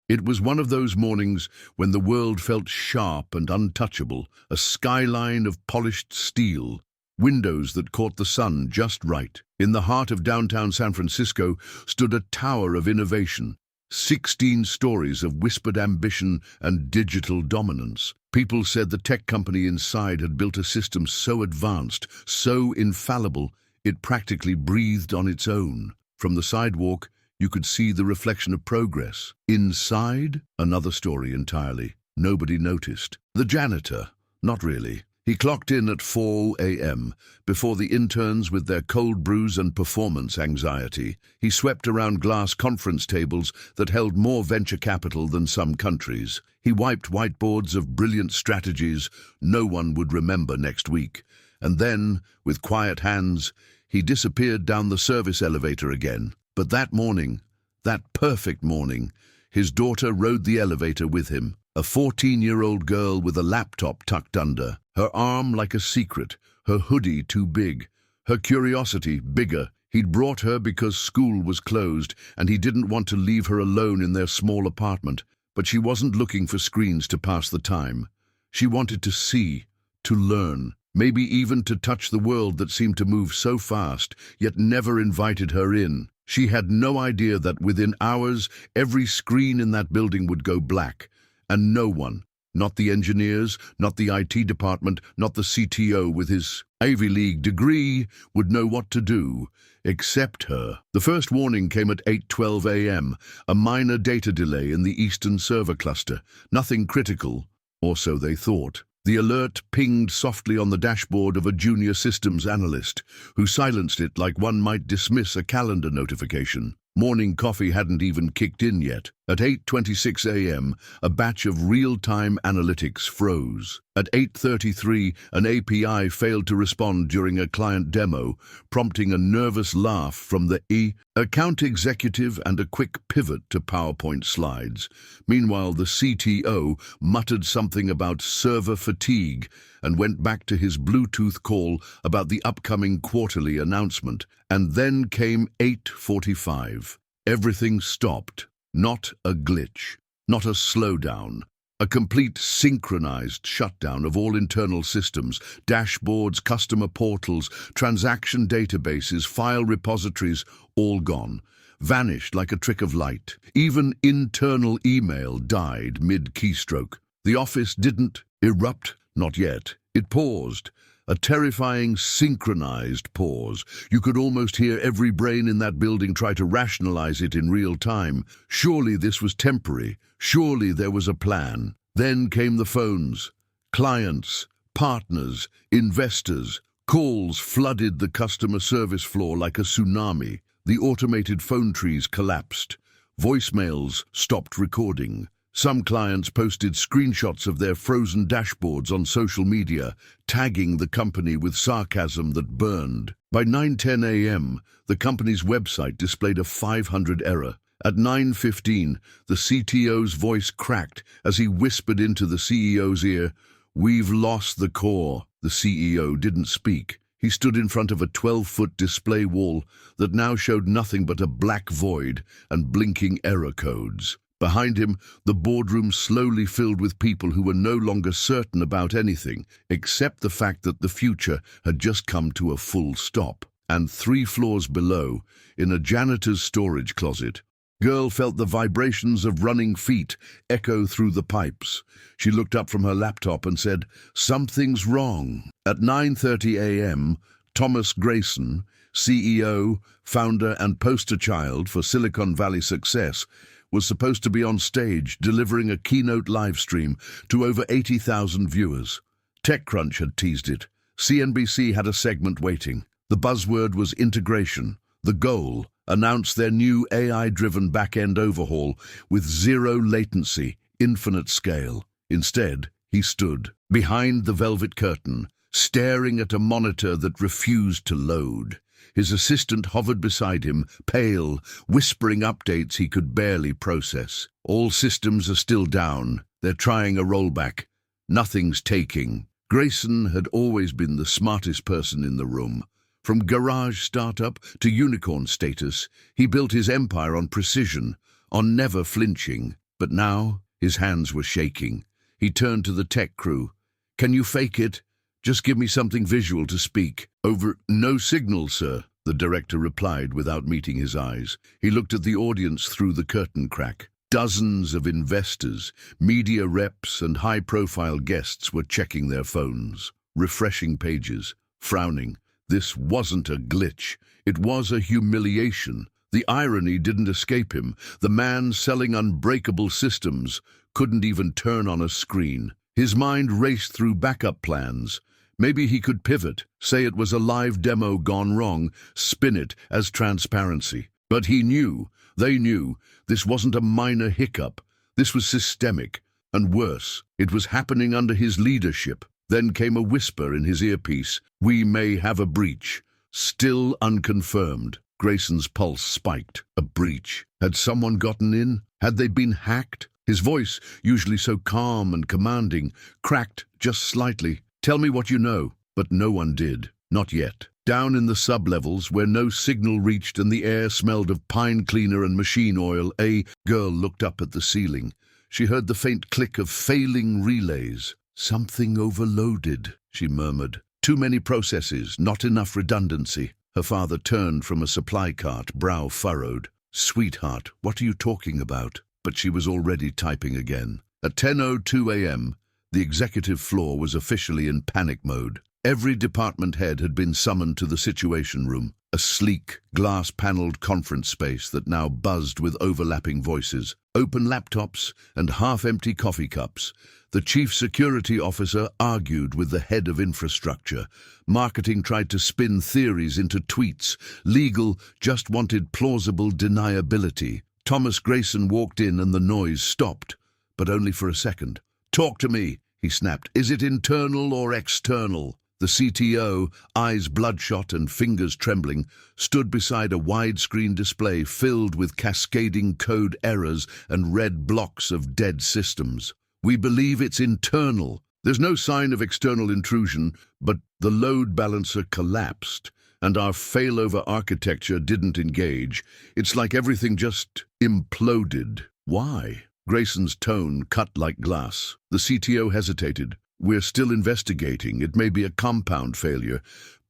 It was one of those mornings when the world felt sharp and untouchable, a skyline of polished steel, windows that caught the sun just right. In the heart of downtown San Francisco stood a tower of innovation, 16 stories of whispered ambition and digital dominance. People said the tech company inside had built a system so advanced, so infallible, it practically breathed on its own. From the sidewalk, you could see the reflection of progress. Inside, another story entirely. Nobody noticed. The janitor, not really. He clocked in at 4 a.m. before the interns with their cold brews and performance anxiety. He swept around glass conference tables that held more venture capital than some countries. He wiped whiteboards of brilliant strategies no one would remember next week. And then, with quiet hands, he disappeared down the service elevator again. But that morning, that perfect morning, his daughter rode the elevator with him, a 14-year-old girl with a laptop tucked under, her arm like a secret, her hoodie too big, her curiosity bigger. He'd brought her because school was closed and he didn't want to leave her alone in their small apartment. But she wasn't looking for screens to pass the time. She wanted to see, to learn, maybe even to touch the world that seemed to move so fast, yet never invited her in. She had no idea that within hours, every screen in that building would go black, and no one, not the engineers, not the IT department, not the CTO with his Ivy League degree, would know what to do, except her. The first warning came at 8:12 a.m., a minor data delay in the Eastern server cluster. Nothing critical, or so they thought. The alert pinged softly on the dashboard of a junior systems analyst, who silenced it like one might dismiss a calendar notification. Morning coffee hadn't even kicked in yet. At 8:26 a.m., a batch of real-time analytics froze. At 8:33, an API failed to respond during a client demo, prompting a nervous laugh from the account executive and a quick pivot to PowerPoint slides. Meanwhile, the CTO muttered something about server fatigue and went back to his Bluetooth call about the upcoming quarterly announcement. And then came 8:45. Everything stopped. Not a glitch, not a slowdown. A complete synchronized shutdown of all internal systems, dashboards, customer portals, transaction databases, file repositories, all gone. Vanished like a trick of light. Even internal email died mid-keystroke. The office didn't erupt, not yet. It paused. A terrifying, synchronized pause. You could almost hear every brain in that building try to rationalize it in real time. Surely this was temporary. Surely there was a plan. Then came the phones. Clients, partners, investors. Calls flooded the customer service floor like a tsunami. The automated phone trees collapsed. Voicemails stopped recording. Some clients posted screenshots of their frozen dashboards on social media, tagging the company with sarcasm that burned. By 9:10 a.m., the company's website displayed a 500 error. At 9:15, the CTO's voice cracked as he whispered into the CEO's ear, "We've lost the core." The CEO didn't speak. He stood in front of a 12-foot display wall that now showed nothing but a black void and blinking error codes. Behind him, the boardroom slowly filled with people who were no longer certain about anything, except the fact that the future had just come to a full stop. And 3 floors below, in a janitor's storage closet, girl felt the vibrations of running feet echo through the pipes. She looked up from her laptop and said, "Something's wrong." At 9:30 a.m., Thomas Grayson, CEO, founder and poster child for Silicon Valley success, was supposed to be on stage delivering a keynote live stream to over 80,000 viewers. TechCrunch had teased it. CNBC had a segment waiting. The buzzword was integration. The goal, announce their new AI-driven back-end overhaul with zero latency, infinite scale. Instead, he stood behind the velvet curtain, staring at a monitor that refused to load. His assistant hovered beside him, pale, whispering updates he could barely process. All systems are still down. They're trying a rollback. Nothing's taking. Grayson had always been the smartest person in the room. From garage startup to unicorn status, he built his empire on precision, on never flinching. But now his hands were shaking. He turned to the tech crew. "Can you fake it? Just give me something visual to speak." "Over, no signal, sir," the director replied without meeting his eyes. He looked at the audience through the curtain crack. Dozens of investors, media reps, and high-profile guests were checking their phones, refreshing pages, frowning. This wasn't a glitch. It was a humiliation. The irony didn't escape him. The man selling unbreakable systems couldn't even turn on a screen. His mind raced through backup plans. Maybe he could pivot, say it was a live demo gone wrong, spin it as transparency. But he knew, they knew, this wasn't a minor hiccup. This was systemic, and worse, it was happening under his leadership. Then came a whisper in his earpiece, "We may have a breach." Still unconfirmed. Grayson's pulse spiked. A breach. Had someone gotten in? Had they been hacked? His voice, usually so calm and commanding, cracked just slightly. "Tell me what you know." But no one did. Not yet. Down in the sublevels, where no signal reached and the air smelled of pine cleaner and machine oil, a girl looked up at the ceiling. She heard the faint click of failing relays. "Something overloaded," she murmured. "Too many processes, not enough redundancy." Her father turned from a supply cart, brow furrowed. "Sweetheart, what are you talking about?" But she was already typing again. At 10:02 a.m., the executive floor was officially in panic mode. Every department head had been summoned to the Situation Room, a sleek, glass-paneled conference space that now buzzed with overlapping voices, open laptops, and half-empty coffee cups. The chief security officer argued with the head of infrastructure. Marketing tried to spin theories into tweets. Legal just wanted plausible deniability. Thomas Grayson walked in and the noise stopped, but only for a second. "Talk to me," he snapped. "Is it internal or external?" The CTO, eyes bloodshot and fingers trembling, stood beside a widescreen display filled with cascading code errors and red blocks of dead systems. "We believe it's internal. There's no sign of external intrusion, but the load balancer collapsed, and our failover architecture didn't engage. It's like everything just imploded." "Why?" Grayson's tone cut like glass. The CTO hesitated. "We're still investigating. It may be a compound failure,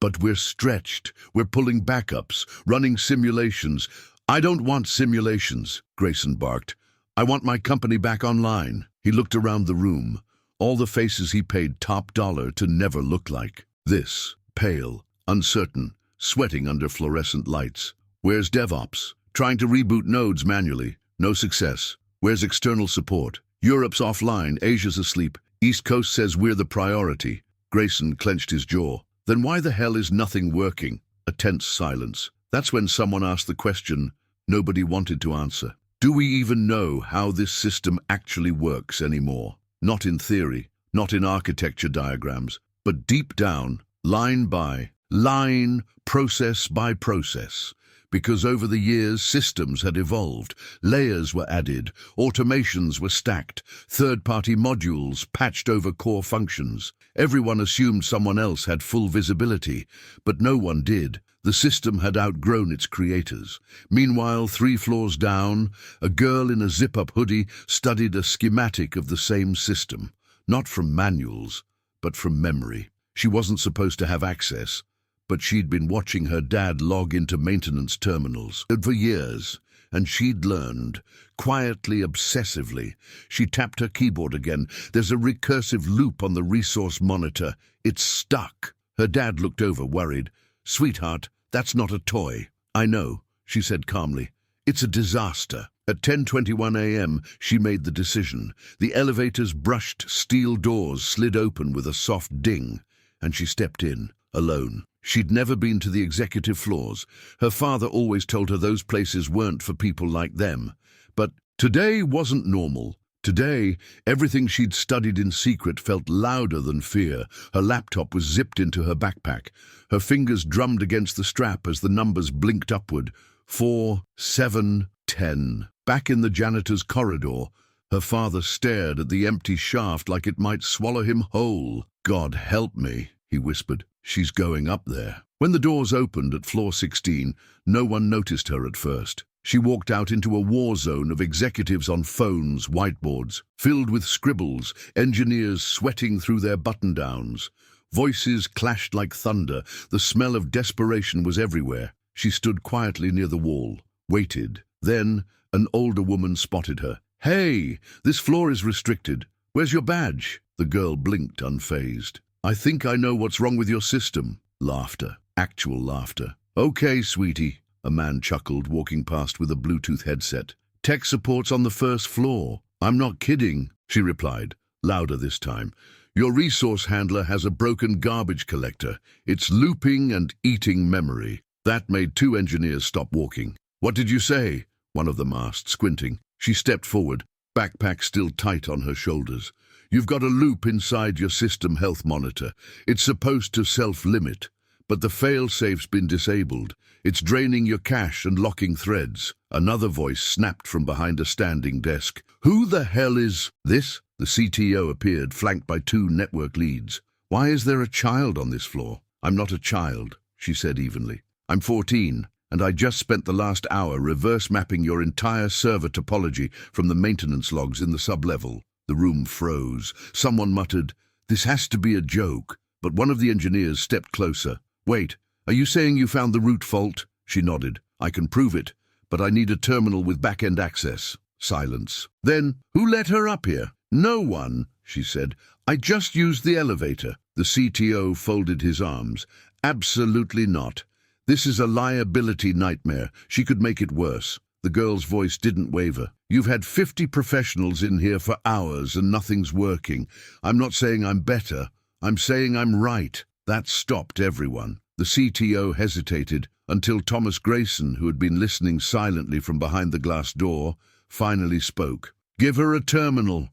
but we're stretched. We're pulling backups, running simulations." "I don't want simulations," Grayson barked. "I want my company back online." He looked around the room, all the faces he paid top dollar to never look like. This, pale, uncertain, sweating under fluorescent lights. "Where's DevOps? Trying to reboot nodes manually. No success. Where's external support? Europe's offline, Asia's asleep. East Coast says we're the priority." Grayson clenched his jaw. "Then why the hell is nothing working?" A tense silence. That's when someone asked the question nobody wanted to answer. Do we even know how this system actually works anymore? Not in theory, not in architecture diagrams, but deep down, line by line, process by process. Because over the years, systems had evolved, layers were added, automations were stacked, third-party modules patched over core functions. Everyone assumed someone else had full visibility, but no one did. The system had outgrown its creators. Meanwhile, 3 floors down, a girl in a zip-up hoodie studied a schematic of the same system, not from manuals, but from memory. She wasn't supposed to have access, but she'd been watching her dad log into maintenance terminals for years, and she'd learned, quietly, obsessively. She tapped her keyboard again. There's a recursive loop on the resource monitor. It's stuck. Her dad looked over, worried. "Sweetheart, that's not a toy." "I know," she said calmly. "It's a disaster." At 10:21 a.m., she made the decision. The elevator's brushed steel doors slid open with a soft ding, and she stepped in, alone. She'd never been to the executive floors. Her father always told her those places weren't for people like them. But today wasn't normal. Today, everything she'd studied in secret felt louder than fear. Her laptop was zipped into her backpack. Her fingers drummed against the strap as the numbers blinked upward. 4, 7, 10. Back in the janitor's corridor, her father stared at the empty shaft like it might swallow him whole. "God help me," he whispered. "She's going up there." When the doors opened at floor 16, no one noticed her at first. She walked out into a war zone of executives on phones, whiteboards, filled with scribbles, engineers sweating through their button-downs. Voices clashed like thunder. The smell of desperation was everywhere. She stood quietly near the wall, waited. Then an older woman spotted her. "Hey, this floor is restricted. Where's your badge?" The girl blinked, unfazed. "I think I know what's wrong with your system." Laughter. Actual laughter. "Okay, sweetie," a man chuckled, walking past with a Bluetooth headset. "Tech support's on the first floor." "I'm not kidding," she replied, louder this time. "Your resource handler has a broken garbage collector. It's looping and eating memory." That made two engineers stop walking. "What did you say?" one of them asked, squinting. She stepped forward, backpack still tight on her shoulders. "You've got a loop inside your system health monitor. It's supposed to self-limit, but the fail-safe's been disabled. It's draining your cache and locking threads." Another voice snapped from behind a standing desk. "Who the hell is this?" The CTO appeared, flanked by two network leads. "Why is there a child on this floor?" "I'm not a child," she said evenly. "I'm 14, and I just spent the last hour reverse mapping your entire server topology from the maintenance logs in the sublevel." The room froze. Someone muttered, "This has to be a joke," but one of the engineers stepped closer. "Wait, are you saying you found the root fault?" She nodded. "I can prove it, but I need a terminal with back-end access." Silence. "Then, who let her up here?" "No one," she said. "I just used the elevator." The CTO folded his arms. "Absolutely not. This is a liability nightmare. She could make it worse." The girl's voice didn't waver. "You've had 50 professionals in here for hours and nothing's working. I'm not saying I'm better. I'm saying I'm right." That stopped everyone. The CTO hesitated until Thomas Grayson, who had been listening silently from behind the glass door, finally spoke. "Give her a terminal."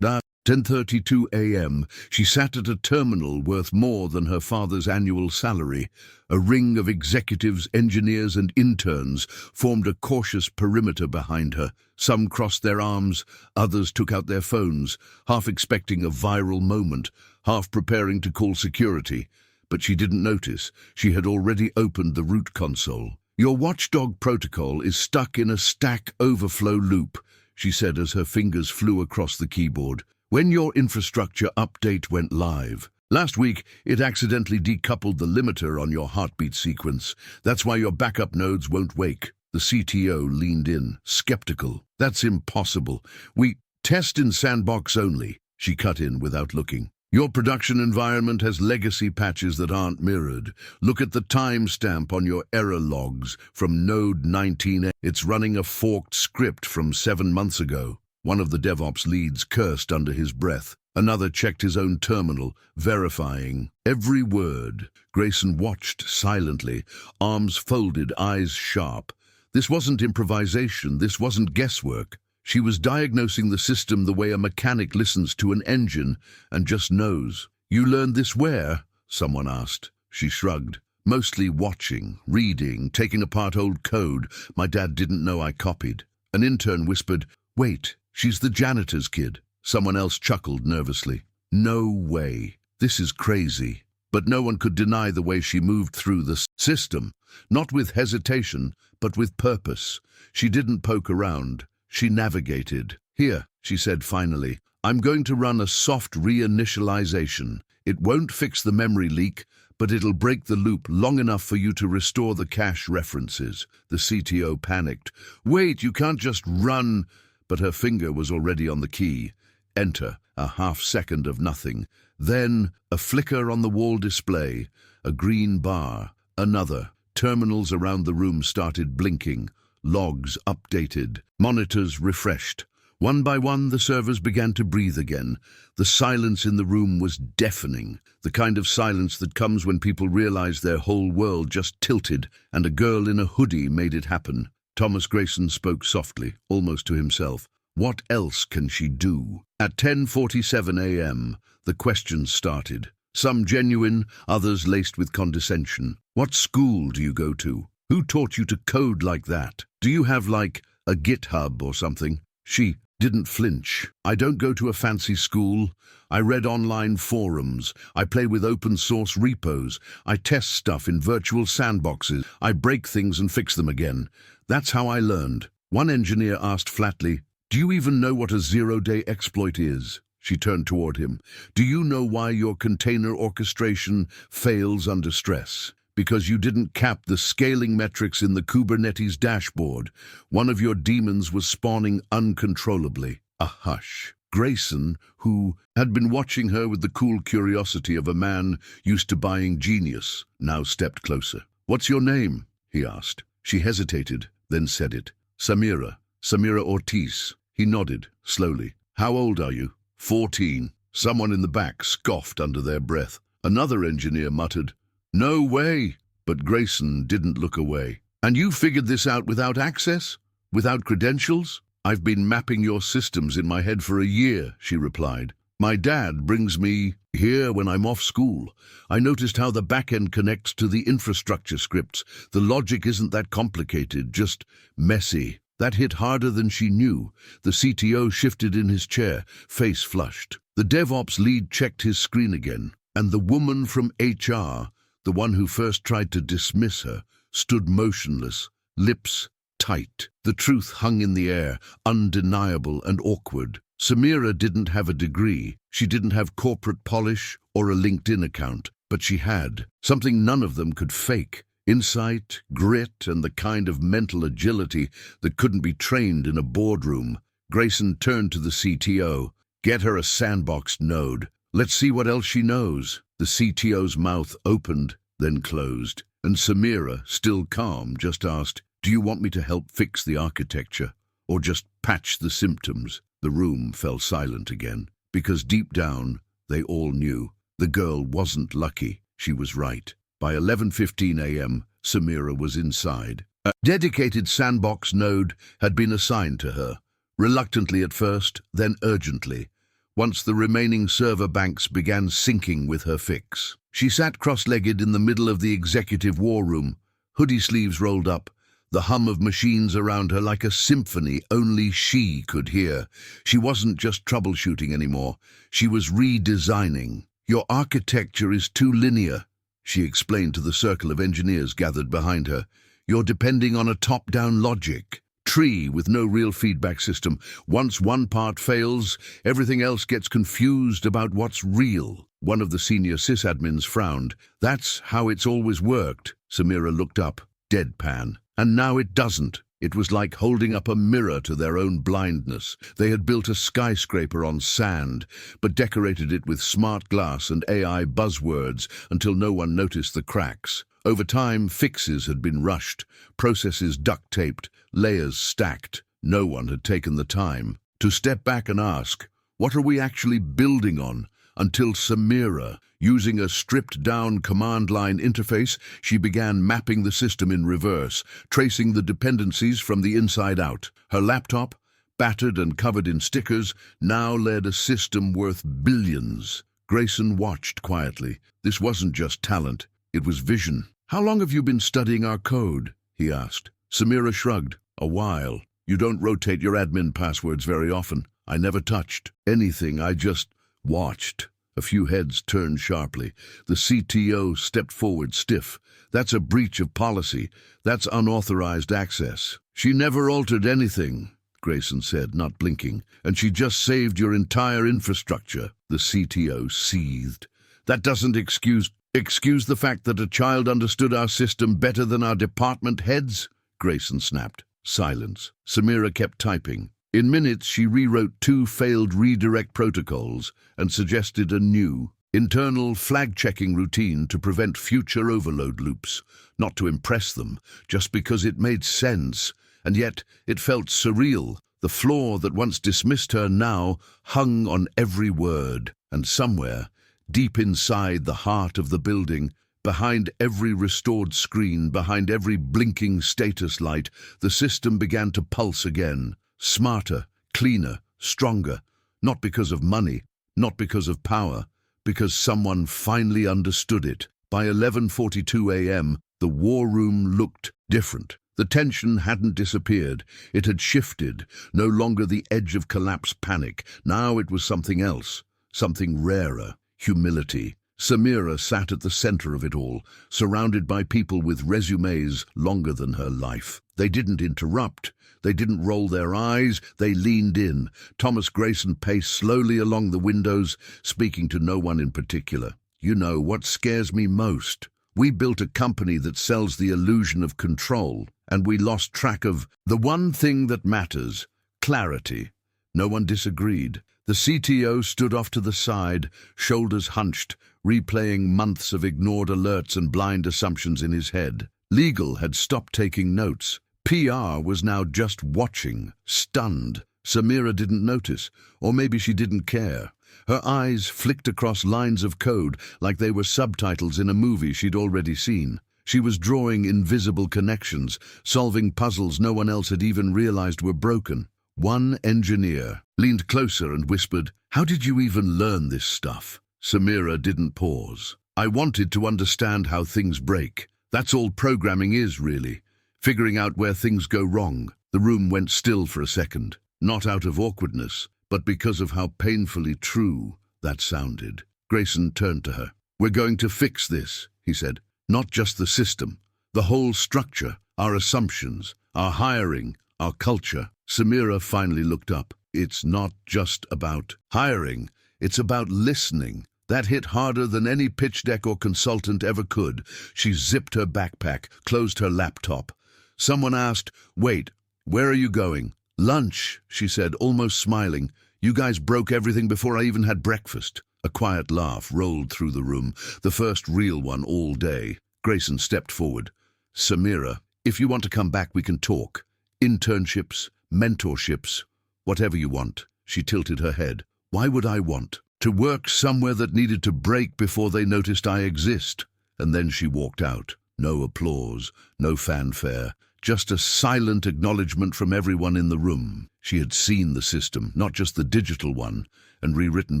10:32 a.m. She sat at a terminal worth more than her father's annual salary. A ring of executives, engineers, and interns formed a cautious perimeter behind her. Some crossed their arms, others took out their phones, half expecting a viral moment, half preparing to call security. But she didn't notice. She had already opened the root console. "Your watchdog protocol is stuck in a Stack Overflow loop," she said as her fingers flew across the keyboard. "When your infrastructure update went live last week, it accidentally decoupled the limiter on your heartbeat sequence. That's why your backup nodes won't wake." The CTO leaned in, skeptical. "That's impossible. We test in sandbox only," she cut in without looking. "Your production environment has legacy patches that aren't mirrored. Look at the timestamp on your error logs from node 19. It's running a forked script from 7 months ago." One of the DevOps leads cursed under his breath. Another checked his own terminal, verifying every word. Grayson watched silently, arms folded, eyes sharp. This wasn't improvisation, this wasn't guesswork. She was diagnosing the system the way a mechanic listens to an engine and just knows. "You learned this where?" someone asked. She shrugged. "Mostly watching, reading, taking apart old code. My dad didn't know I copied." An intern whispered, "Wait, she's the janitor's kid." Someone else chuckled nervously. "No way. This is crazy." But no one could deny the way she moved through the system. Not with hesitation, but with purpose. She didn't poke around. She navigated. "Here," she said finally, "I'm going to run a soft reinitialization. It won't fix the memory leak, but it'll break the loop long enough for you to restore the cache references." The CTO panicked. "Wait, you can't just run." But her finger was already on the key. Enter, a half-second of nothing. Then a flicker on the wall display, a green bar, another. Terminals around the room started blinking. Logs updated, monitors refreshed. One by one, the servers began to breathe again. The silence in the room was deafening, the kind of silence that comes when people realize their whole world just tilted, and a girl in a hoodie made it happen. Thomas Grayson spoke softly, almost to himself. What else can she do? At 10:47 a.m., the questions started. Some genuine, others laced with condescension. "What school do you go to? Who taught you to code like that? Do you have, like, a GitHub or something?" She didn't flinch. I don't go to a fancy school. I read online forums. I play with open source repos. I test stuff in virtual sandboxes. I break things and fix them again. That's how I learned. One engineer asked flatly, "Do you even know what a zero-day exploit is?" She turned toward him. "Do you know why your container orchestration fails under stress? Because you didn't cap the scaling metrics in the Kubernetes dashboard. One of your demons was spawning uncontrollably." A hush. Grayson, who had been watching her with the cool curiosity of a man used to buying genius, now stepped closer. "What's your name?" he asked. She hesitated, then said it. "Samira. Samira Ortiz." He nodded, slowly. "How old are you?" 14. Someone in the back scoffed under their breath. Another engineer muttered, "No way!" But Grayson didn't look away. "And you figured this out without access? Without credentials?" "I've been mapping your systems in my head for a year," she replied. "My dad brings me here when I'm off school. I noticed how the backend connects to the infrastructure scripts. The logic isn't that complicated, just messy." That hit harder than she knew. The CTO shifted in his chair, face flushed. The DevOps lead checked his screen again, and the woman from HR, the one who first tried to dismiss her, stood motionless, lips tight. The truth hung in the air, undeniable and awkward. Samira didn't have a degree. She didn't have corporate polish or a LinkedIn account, but she had something none of them could fake. Insight, grit, and the kind of mental agility that couldn't be trained in a boardroom. Grayson turned to the CTO. "Get her a sandboxed node. Let's see what else she knows." The CTO's mouth opened, then closed, and Samira, still calm, just asked, "Do you want me to help fix the architecture, or just patch the symptoms?" The room fell silent again, because deep down, they all knew. The girl wasn't lucky. She was right. By 11:15 a.m., Samira was inside. A dedicated sandbox node had been assigned to her, reluctantly at first, then urgently, once the remaining server banks began syncing with her fix. She sat cross-legged in the middle of the executive war room, hoodie sleeves rolled up, the hum of machines around her like a symphony only she could hear. She wasn't just troubleshooting anymore. She was redesigning. "Your architecture is too linear," she explained to the circle of engineers gathered behind her. "You're depending on a top-down logic. Tree with no real feedback system. Once one part fails, everything else gets confused about what's real." One of the senior sysadmins frowned. "That's how it's always worked." Samira looked up, deadpan. "And now it doesn't." It was like holding up a mirror to their own blindness. They had built a skyscraper on sand, but decorated it with smart glass and AI buzzwords until no one noticed the cracks. Over time, fixes had been rushed, processes duct-taped, layers stacked. No one had taken the time to step back and ask, what are we actually building on? Until Samira, using a stripped-down command line interface, she began mapping the system in reverse, tracing the dependencies from the inside out. Her laptop, battered and covered in stickers, now led a system worth billions. Grayson watched quietly. This wasn't just talent, it was vision. "How long have you been studying our code?" he asked. Samira shrugged. "A while. You don't rotate your admin passwords very often. I never touched anything, I just watched." A few heads turned sharply. The CTO stepped forward stiff. "That's a breach of policy. That's unauthorized access." "She never altered anything," Grayson said, not blinking. "And she just saved your entire infrastructure." The CTO seethed. "That doesn't excuse the fact that a child understood our system better than our department heads?" Grayson snapped. Silence. Samira kept typing. In minutes, she rewrote 2 failed redirect protocols and suggested a new, internal flag-checking routine to prevent future overload loops. Not to impress them, just because it made sense. And yet, it felt surreal. The flaw that once dismissed her now hung on every word. And somewhere, deep inside the heart of the building, behind every restored screen, behind every blinking status light, the system began to pulse again. Smarter, cleaner, stronger, not because of money, not because of power, because someone finally understood it. By 11:42 a.m., the war room looked different. The tension hadn't disappeared. It had shifted. No longer the edge of collapse panic. Now it was something else. Something rarer. Humility. Samira sat at the center of it all, surrounded by people with resumes longer than her life. They didn't interrupt. They didn't roll their eyes. They leaned in. Thomas Grayson paced slowly along the windows, speaking to no one in particular. You know what scares me most? We built a company that sells the illusion of control, and we lost track of the one thing that matters: clarity. No one disagreed. The CTO stood off to the side, shoulders hunched, replaying months of ignored alerts and blind assumptions in his head. Legal had stopped taking notes. PR was now just watching, stunned. Samira didn't notice, or maybe she didn't care. Her eyes flicked across lines of code like they were subtitles in a movie she'd already seen. She was drawing invisible connections, solving puzzles no one else had even realized were broken. One engineer leaned closer and whispered, "How did you even learn this stuff?" Samira didn't pause. "I wanted to understand how things break. That's all programming is, really. Figuring out where things go wrong." The room went still for a second, not out of awkwardness, but because of how painfully true that sounded. Grayson turned to her. "We're going to fix this," he said. "Not just the system, the whole structure, our assumptions, our hiring, our culture." Samira finally looked up. "It's not just about hiring, it's about listening." That hit harder than any pitch deck or consultant ever could. She zipped her backpack, closed her laptop. Someone asked, "Wait, where are you going?" "Lunch," she said, almost smiling. "You guys broke everything before I even had breakfast." A quiet laugh rolled through the room, the first real one all day. Grayson stepped forward. "Samira, if you want to come back, we can talk. Internships, mentorships, whatever you want." She tilted her head. "Why would I want to work somewhere that needed to break before they noticed I exist?" And then she walked out. No applause, no fanfare, just a silent acknowledgement from everyone in the room. She had seen the system, not just the digital one, and rewritten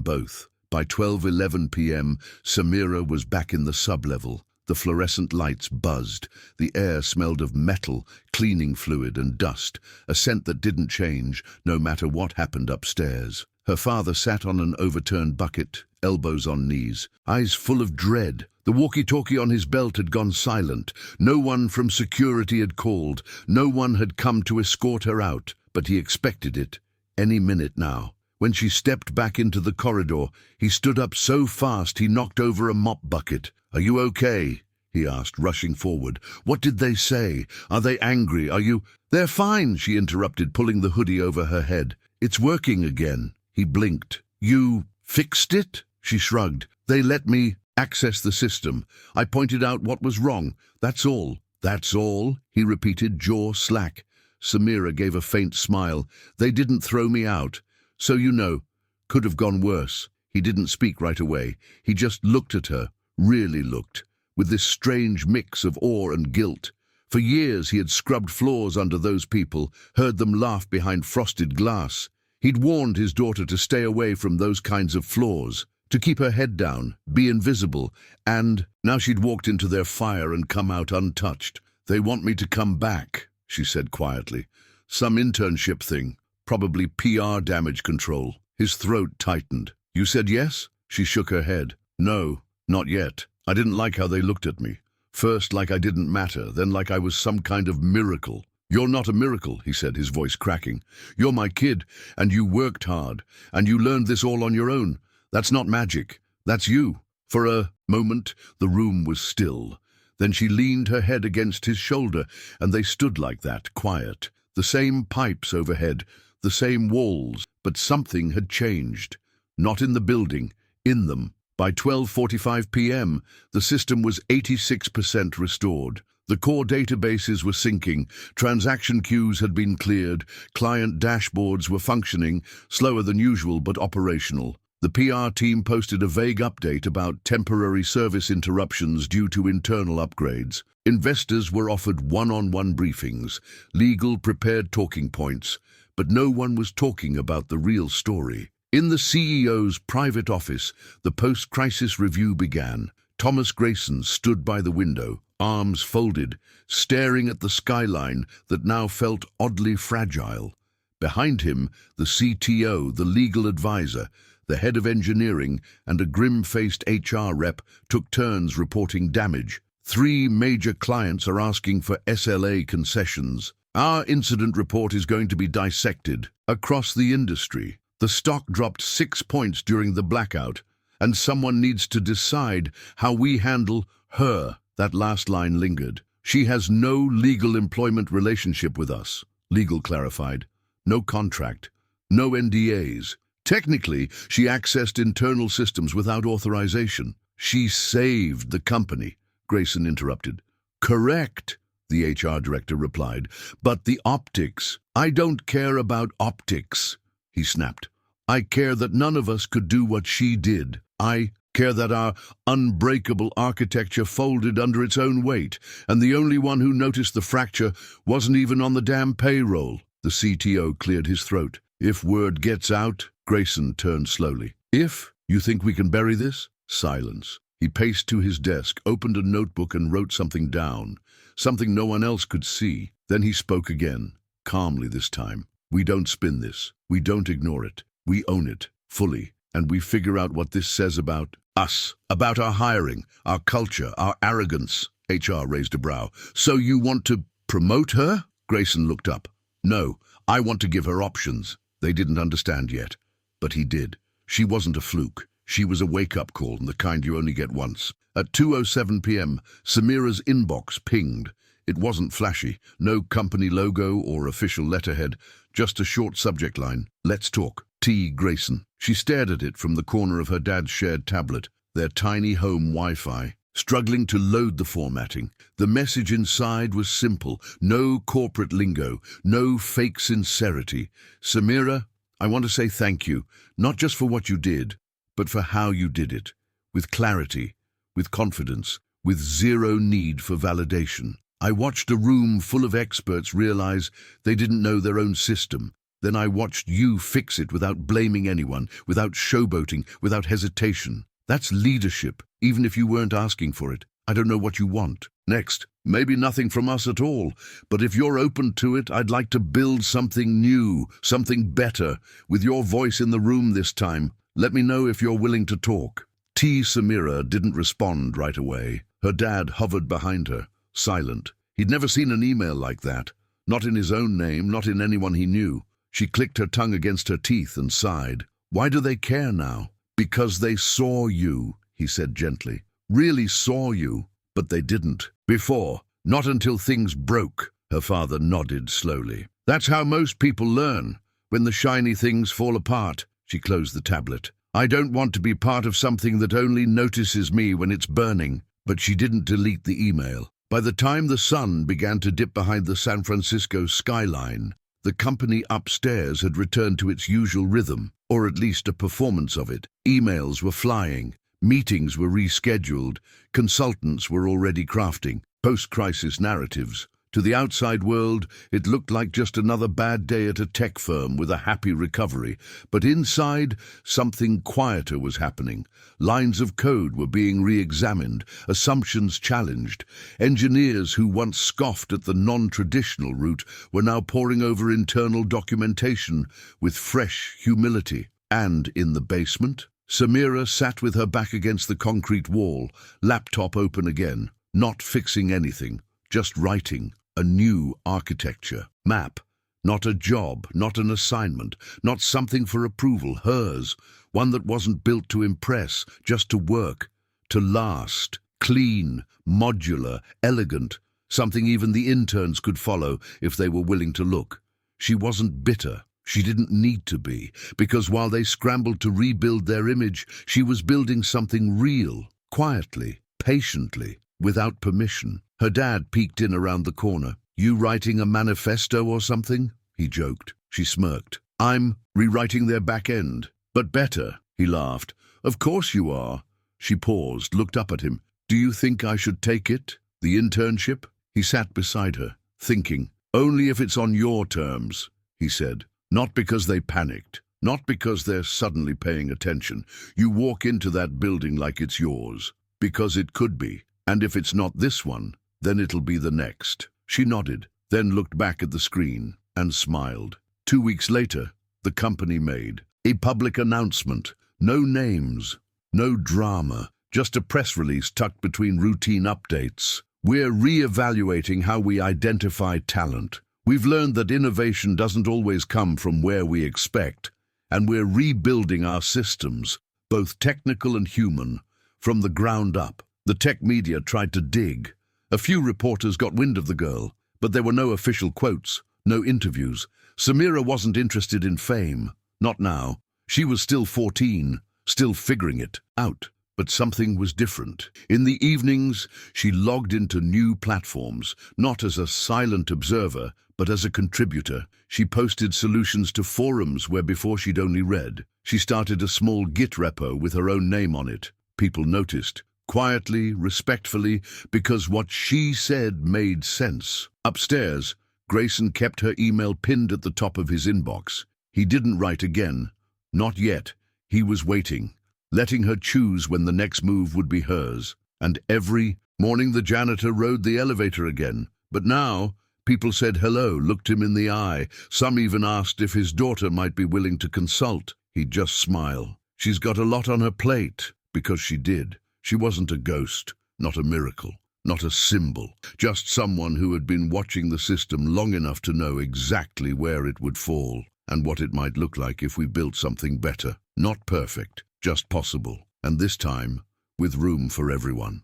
both. By 12:11 p.m., Samira was back in the sub-level. The fluorescent lights buzzed. The air smelled of metal, cleaning fluid and dust, a scent that didn't change, no matter what happened upstairs. Her father sat on an overturned bucket, elbows on knees, eyes full of dread. The walkie-talkie on his belt had gone silent. No one from security had called. No one had come to escort her out, but he expected it. Any minute now. When she stepped back into the corridor, he stood up so fast he knocked over a mop bucket. "Are you okay?" he asked, rushing forward. "What did they say? Are they angry? Are you—" "They're fine," she interrupted, pulling the hoodie over her head. "It's working again." He blinked. "You fixed it?" She shrugged. "They let me access the system. I pointed out what was wrong. That's all." "That's all?" he repeated, jaw slack. Samira gave a faint smile. "They didn't throw me out. So you know, could have gone worse." He didn't speak right away. He just looked at her, really looked, with this strange mix of awe and guilt. For years he had scrubbed floors under those people, heard them laugh behind frosted glass. He'd warned his daughter to stay away from those kinds of floors, to keep her head down, be invisible, and now she'd walked into their fire and come out untouched. "They want me to come back," she said quietly. "Some internship thing, probably PR damage control." His throat tightened. "You said yes?" She shook her head. "No, not yet. I didn't like how they looked at me. First like I didn't matter, then like I was some kind of miracle." "You're not a miracle," he said, his voice cracking. "You're my kid, and you worked hard, and you learned this all on your own. That's not magic. That's you." For a moment, the room was still. Then she leaned her head against his shoulder, and they stood like that, quiet. The same pipes overhead, the same walls, but something had changed. Not in the building, in them. By 12:45 p.m., the system was 86% restored. The core databases were syncing, transaction queues had been cleared, client dashboards were functioning, slower than usual but operational. The PR team posted a vague update about temporary service interruptions due to internal upgrades. Investors were offered one-on-one briefings, legal prepared talking points, but no one was talking about the real story. In the CEO's private office, the post-crisis review began. Thomas Grayson stood by the window, arms folded, staring at the skyline that now felt oddly fragile. Behind him, the CTO, the legal advisor, the head of engineering, and a grim-faced HR rep took turns reporting damage. 3 major clients are asking for SLA concessions. Our incident report is going to be dissected across the industry. The stock dropped 6 points during the blackout, and someone needs to decide how we handle her. That last line lingered. She has no legal employment relationship with us, legal clarified. No contract, no NDAs. Technically, she accessed internal systems without authorization. She saved the company, Grayson interrupted. Correct, the HR director replied, but the optics. I don't care about optics, he snapped. I care that none of us could do what she did. I care that our unbreakable architecture folded under its own weight, and the only one who noticed the fracture wasn't even on the damn payroll. The CTO cleared his throat. If word gets out, Grayson turned slowly. If you think we can bury this? Silence. He paced to his desk, opened a notebook and wrote something down, something no one else could see. Then he spoke again, calmly this time. We don't spin this. We don't ignore it. We own it, fully. And we figure out what this says about us, about our hiring, our culture, our arrogance. HR raised a brow. So you want to promote her? Grayson looked up. No, I want to give her options. They didn't understand yet, but he did. She wasn't a fluke. She was a wake-up call, and the kind you only get once. At 2:07 p.m., Samira's inbox pinged. It wasn't flashy, no company logo or official letterhead, just a short subject line. Let's talk. T. Grayson. She stared at it from the corner of her dad's shared tablet, their tiny home Wi-Fi. Struggling to load the formatting. The message inside was simple. No corporate lingo. No fake sincerity. Samira, I want to say thank you, not just for what you did, but for how you did it. With clarity, with confidence, with zero need for validation. I watched a room full of experts realize they didn't know their own system. Then I watched you fix it without blaming anyone, without showboating, without hesitation. That's leadership, even if you weren't asking for it. I don't know what you want. Next, maybe nothing from us at all, but if you're open to it, I'd like to build something new, something better, with your voice in the room this time. Let me know if you're willing to talk. T. Samira didn't respond right away. Her dad hovered behind her, silent. He'd never seen an email like that. Not in his own name, not in anyone he knew. She clicked her tongue against her teeth and sighed. Why do they care now? Because they saw you, he said gently. Really saw you, but they didn't. Before, not until things broke. Her father nodded slowly. That's how most people learn, when the shiny things fall apart. She closed the tablet. I don't want to be part of something that only notices me when it's burning. But she didn't delete the email. By the time the sun began to dip behind the San Francisco skyline, the company upstairs had returned to its usual rhythm, or at least a performance of it. Emails were flying, meetings were rescheduled, consultants were already crafting post-crisis narratives. To the outside world, it looked like just another bad day at a tech firm with a happy recovery. But inside, something quieter was happening. Lines of code were being re-examined, assumptions challenged. Engineers who once scoffed at the non-traditional route were now poring over internal documentation with fresh humility. And in the basement, Samira sat with her back against the concrete wall, laptop open again, not fixing anything, just writing. A new architecture. Map. Not a job, not an assignment, not something for approval, hers. One that wasn't built to impress, just to work, to last. Clean, modular, elegant. Something even the interns could follow if they were willing to look. She wasn't bitter. She didn't need to be, because while they scrambled to rebuild their image, she was building something real, quietly, patiently, without permission. Her dad peeked in around the corner. You writing a manifesto or something? He joked. She smirked. I'm rewriting their back end. But better, he laughed. Of course you are. She paused, looked up at him. Do you think I should take it? The internship? He sat beside her, thinking. Only if it's on your terms, he said. Not because they panicked. Not because they're suddenly paying attention. You walk into that building like it's yours. Because it could be. And if it's not this one, then it'll be the next. She nodded, then looked back at the screen and smiled. 2 weeks later, the company made a public announcement. No names, no drama, just a press release tucked between routine updates. We're re-evaluating how we identify talent. We've learned that innovation doesn't always come from where we expect, and we're rebuilding our systems, both technical and human, from the ground up. The tech media tried to dig. A few reporters got wind of the girl, but there were no official quotes, no interviews. Samira wasn't interested in fame. Not now. She was still 14, still figuring it out. But something was different. In the evenings, she logged into new platforms, not as a silent observer, but as a contributor. She posted solutions to forums where before she'd only read. She started a small Git repo with her own name on it. People noticed, quietly, respectfully, because what she said made sense. Upstairs, Grayson kept her email pinned at the top of his inbox. He didn't write again. Not yet. He was waiting, letting her choose when the next move would be hers. And every morning the janitor rode the elevator again. But now, people said hello, looked him in the eye. Some even asked if his daughter might be willing to consult. He'd just smile. She's got a lot on her plate, because she did. She wasn't a ghost, not a miracle, not a symbol, just someone who had been watching the system long enough to know exactly where it would fall and what it might look like if we built something better. Not perfect, just possible, and this time, with room for everyone.